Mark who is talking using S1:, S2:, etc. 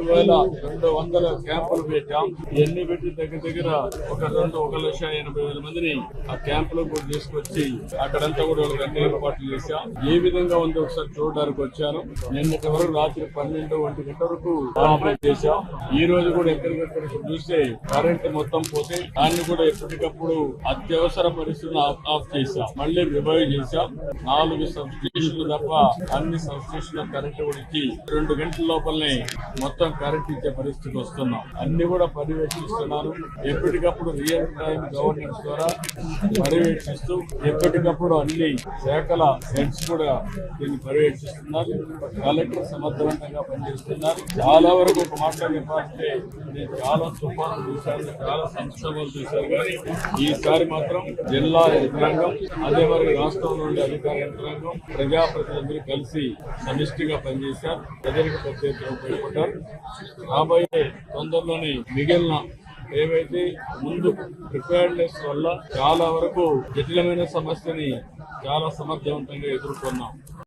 S1: 2,200 క్యాంపులు పెట్టాం. ఇవన్నీ పెట్టి దగ్గర ఒక 1,80,000 మందిని ఆ క్యాంపులో కూడా తీసుకొచ్చి అక్కడంతా కూడా వాళ్ళకి అన్ని ఏర్పాట్లు చేశాం. ఏ విధంగా ఉంది ఒకసారి చూడడానికి వచ్చాను. నిన్నటి వరకు రాత్రి 12, 1 గంట వరకు ఆపరేట్ చేశాం. ఈ రోజు కూడా ఎక్కడికక్కడ చూస్తే కరెంట్ మొత్తం పోతే దాన్ని కూడా ఎప్పటికప్పుడు అత్యవసర పరిస్థితులను ఆఫ్ చేశాం. మళ్ళీ రివైవ్ చేశాం. 4 సబ్ స్టేషన్లు తప్ప అన్ని సబ్ స్టేషన్ల కరెంట్ కూడా ఇచ్చి 2 గంటల లోపలనే మొత్తం కరెంట్ ఇచ్చే పరిస్థితికి వస్తున్నాం. అన్ని కూడా పర్యవేక్షిస్తున్నారు. ఎప్పటికప్పుడు రియల్ టైం గవర్నెన్స్ ద్వారా పర్యవేక్షిస్తూ ఎప్పటికప్పుడు అన్ని శాఖల హెడ్స్ కూడా దీన్ని పర్యవేక్షిస్తున్నారు. కలెక్టర్ సమర్థవంతంగా పనిచేస్తున్నారు. చాలా వరకు ఒక మాట చెప్పాలంటే నేను చాలా తుఫాను చూశాను, చాలా సంక్షోభాలు చూశాను. కానీ ఈసారి మాత్రం జిల్లా యంత్రాంగం అదే మరి రాష్ట్రంలో ఉండే అధికార యంత్రాంగం ప్రజాప్రతినిధులు కలిసి సమిష్టిగా పనిచేశారు. ప్రజలకు పెద్ద ఎత్తున ఉపయోగపడ్డారు. రాబోయే తొందరలోనే మిగిలిన ఏవైతే ముందు ప్రిపేర్నెస్ వల్ల చాలా వరకు జటిలమైన సమస్యని చాలా సమర్థవంతంగా ఎదుర్కొన్నాం.